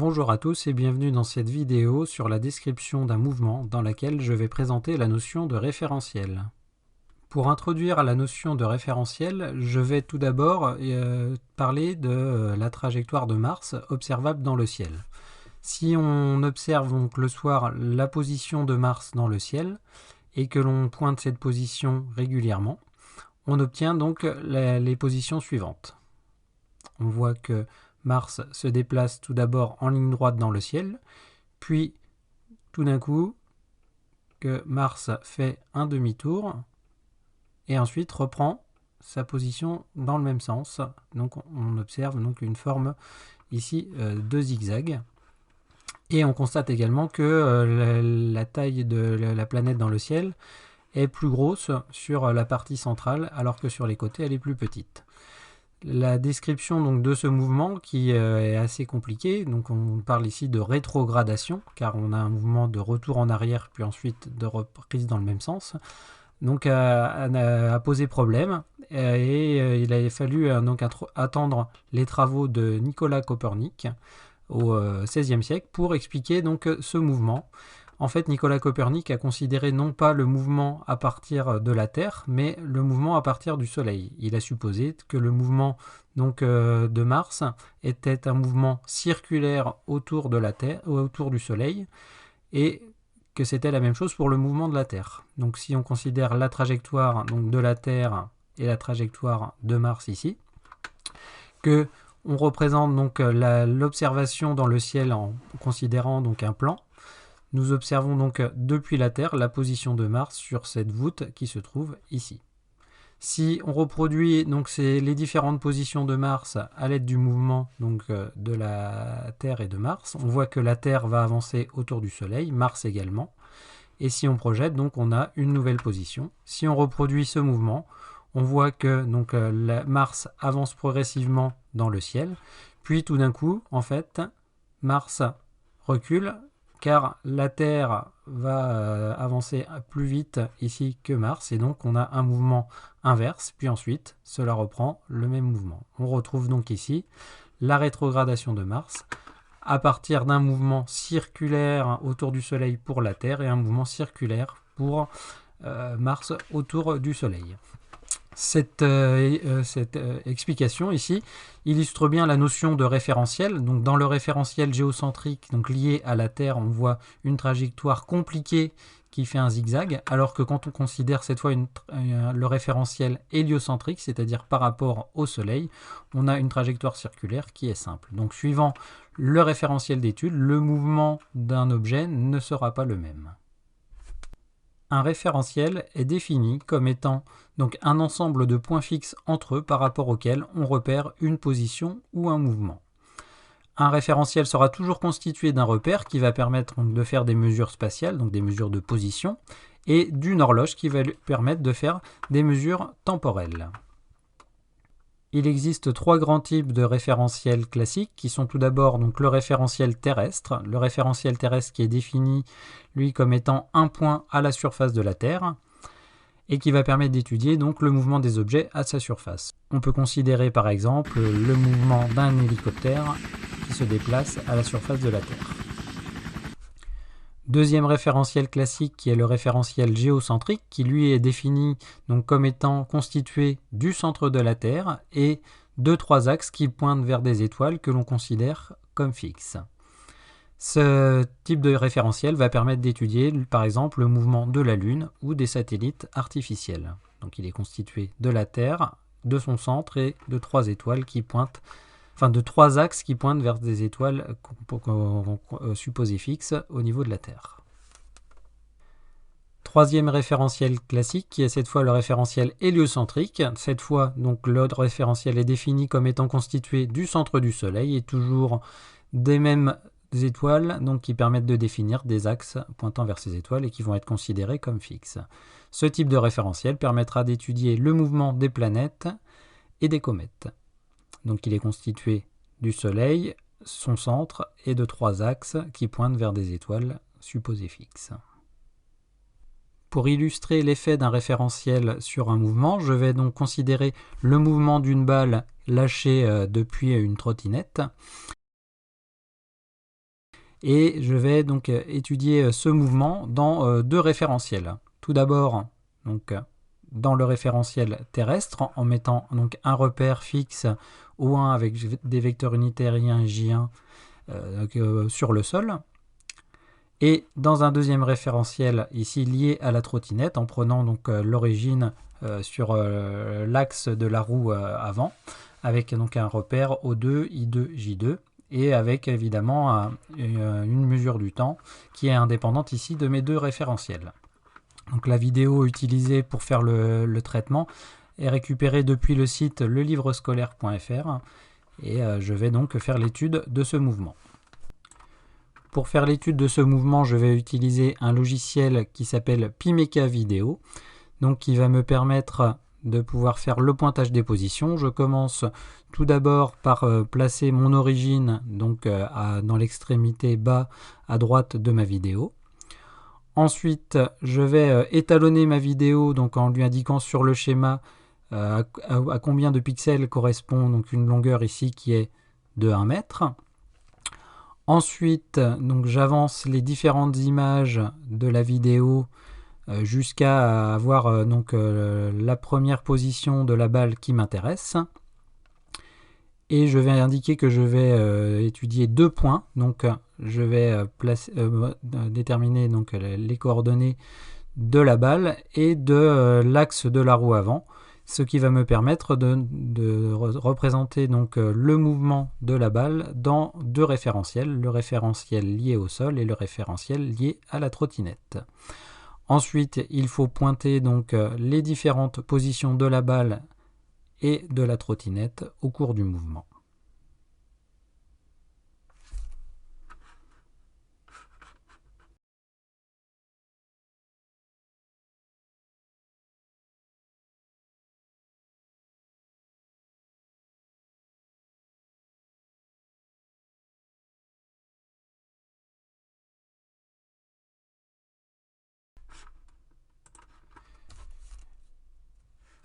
Bonjour à tous et bienvenue dans cette vidéo sur la description d'un mouvement dans laquelle je vais présenter la notion de référentiel. Pour introduire la notion de référentiel, je vais tout d'abord parler de la trajectoire de Mars observable dans le ciel. Si on observe donc le soir la position de Mars dans le ciel et que l'on pointe cette position régulièrement, on obtient donc les positions suivantes. On voit que Mars se déplace tout d'abord en ligne droite dans le ciel, puis tout d'un coup que Mars fait un demi-tour et ensuite reprend sa position dans le même sens. Donc on observe donc une forme ici de zigzag. Et on constate également que la taille de la planète dans le ciel est plus grosse sur la partie centrale alors que sur les côtés elle est plus petite. La description donc, de ce mouvement qui est assez compliqué, donc on parle ici de rétrogradation, car on a un mouvement de retour en arrière, puis ensuite de reprise dans le même sens, donc a posé problème, et il a fallu donc attendre les travaux de Nicolas Copernic au XVIe siècle pour expliquer donc ce mouvement. En fait, Nicolas Copernic a considéré non pas le mouvement à partir de la Terre, mais le mouvement à partir du Soleil. Il a supposé que le mouvement donc, de Mars était un mouvement circulaire autour de la Terre, autour du Soleil, et que c'était la même chose pour le mouvement de la Terre. Donc si on considère la trajectoire donc, de la Terre et la trajectoire de Mars ici, que on représente donc l'observation dans le ciel en considérant donc un plan. Nous observons donc depuis la Terre la position de Mars sur cette voûte qui se trouve ici. Si on reproduit donc les différentes positions de Mars à l'aide du mouvement donc, de la Terre et de Mars, on voit que la Terre va avancer autour du Soleil, Mars également. Et si on projette, donc on a une nouvelle position. Si on reproduit ce mouvement, on voit que donc, Mars avance progressivement dans le ciel, puis tout d'un coup, en fait, Mars recule, car la Terre va avancer plus vite ici que Mars, et donc on a un mouvement inverse, puis ensuite cela reprend le même mouvement. On retrouve donc ici la rétrogradation de Mars à partir d'un mouvement circulaire autour du Soleil pour la Terre et un mouvement circulaire pour Mars autour du Soleil. Cette explication ici illustre bien la notion de référentiel. Donc dans le référentiel géocentrique donc lié à la Terre, on voit une trajectoire compliquée qui fait un zigzag, alors que quand on considère cette fois le référentiel héliocentrique, c'est-à-dire par rapport au Soleil, on a une trajectoire circulaire qui est simple. Donc suivant le référentiel d'étude, le mouvement d'un objet ne sera pas le même. Un référentiel est défini comme étant donc un ensemble de points fixes entre eux par rapport auxquels on repère une position ou un mouvement. Un référentiel sera toujours constitué d'un repère qui va permettre de faire des mesures spatiales, donc des mesures de position, et d'une horloge qui va lui permettre de faire des mesures temporelles. Il existe trois grands types de référentiels classiques qui sont tout d'abord donc le référentiel terrestre. Le référentiel terrestre qui est défini lui comme étant un point à la surface de la Terre et qui va permettre d'étudier donc le mouvement des objets à sa surface. On peut considérer par exemple le mouvement d'un hélicoptère qui se déplace à la surface de la Terre. Deuxième référentiel classique qui est le référentiel géocentrique qui lui est défini donc comme étant constitué du centre de la Terre et de trois axes qui pointent vers des étoiles que l'on considère comme fixes. Ce type de référentiel va permettre d'étudier par exemple le mouvement de la Lune ou des satellites artificiels. Donc il est constitué de la Terre, de son centre et de trois étoiles qui pointent de trois axes qui pointent vers des étoiles supposées fixes au niveau de la Terre. Troisième référentiel classique qui est cette fois le référentiel héliocentrique. Cette fois, donc, le référentiel est défini comme étant constitué du centre du Soleil et toujours des mêmes étoiles donc, qui permettent de définir des axes pointant vers ces étoiles et qui vont être considérés comme fixes. Ce type de référentiel permettra d'étudier le mouvement des planètes et des comètes. Donc il est constitué du Soleil, son centre et de trois axes qui pointent vers des étoiles supposées fixes. Pour illustrer l'effet d'un référentiel sur un mouvement, je vais donc considérer le mouvement d'une balle lâchée depuis une trottinette. Et je vais donc étudier ce mouvement dans deux référentiels. Tout d'abord, donc dans le référentiel terrestre, en mettant donc un repère fixe O1 avec des vecteurs unitaires I1 et J1 sur le sol. Et dans un deuxième référentiel ici lié à la trottinette, en prenant donc l'origine sur l'axe de la roue avant, avec donc un repère O2, I2, J2, et avec évidemment une mesure du temps qui est indépendante ici de mes deux référentiels. Donc la vidéo utilisée pour faire le traitement est récupérée depuis le site lelivrescolaire.fr et je vais donc faire l'étude de ce mouvement. Pour faire l'étude de ce mouvement, je vais utiliser un logiciel qui s'appelle Pimeka Video, donc qui va me permettre de pouvoir faire le pointage des positions. Je commence tout d'abord par placer mon origine donc dans l'extrémité bas à droite de ma vidéo. Ensuite, je vais étalonner ma vidéo donc en lui indiquant sur le schéma à combien de pixels correspond donc une longueur ici qui est de 1 mètre. Ensuite, donc j'avance les différentes images de la vidéo jusqu'à avoir la première position de la balle qui m'intéresse. Et je vais indiquer que je vais étudier 2 points. Donc je vais déterminer donc les coordonnées de la balle et de l'axe de la roue avant, ce qui va me permettre de représenter donc le mouvement de la balle dans deux référentiels, le référentiel lié au sol et le référentiel lié à la trottinette. Ensuite, il faut pointer donc les différentes positions de la balle et de la trottinette au cours du mouvement.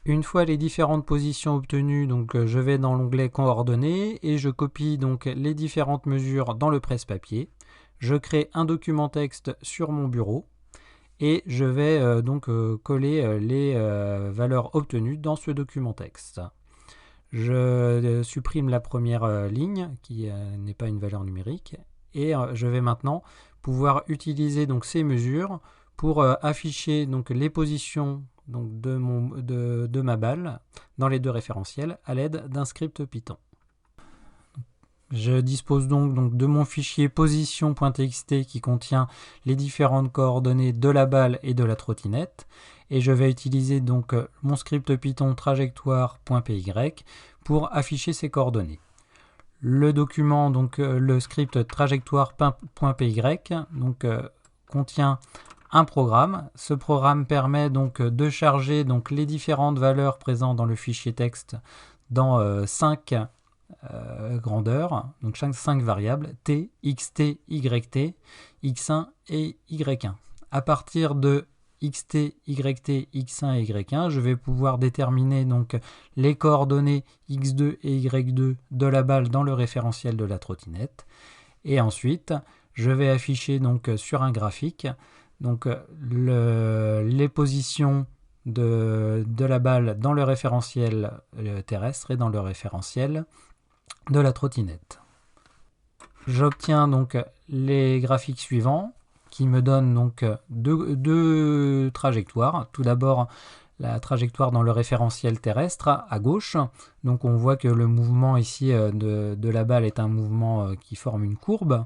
Une fois les différentes positions obtenues, donc je vais dans l'onglet coordonnées et je copie donc les différentes mesures dans le presse-papier. Je crée un document texte sur mon bureau et je vais coller les valeurs obtenues dans ce document texte. Je supprime la première ligne qui n'est pas une valeur numérique et je vais maintenant pouvoir utiliser donc ces mesures pour afficher donc les positions donc de ma balle dans les deux référentiels à l'aide d'un script Python. Je dispose donc de mon fichier position.txt qui contient les différentes coordonnées de la balle et de la trottinette et je vais utiliser donc mon script Python trajectoire.py pour afficher ces coordonnées. Le document, donc le script trajectoire.py contient un programme. Ce programme permet donc de charger donc les différentes valeurs présentes dans le fichier texte dans 5 grandeurs, donc 5 variables, t, xt, yt, x1 et y1. À partir de xt, yt, x1 et y1, je vais pouvoir déterminer donc les coordonnées x2 et y2 de la balle dans le référentiel de la trottinette. Et ensuite, je vais afficher donc sur un graphique donc les positions de la balle dans le référentiel terrestre et dans le référentiel de la trottinette. J'obtiens donc les graphiques suivants qui me donnent donc deux trajectoires. Tout d'abord, la trajectoire dans le référentiel terrestre à gauche. Donc on voit que le mouvement ici de la balle est un mouvement qui forme une courbe.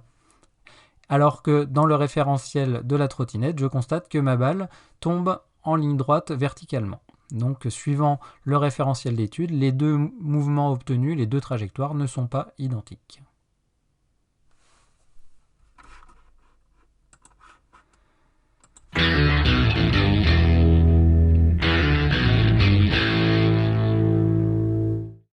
Alors que dans le référentiel de la trottinette, je constate que ma balle tombe en ligne droite verticalement. Donc suivant le référentiel d'étude, les deux mouvements obtenus, les deux trajectoires ne sont pas identiques.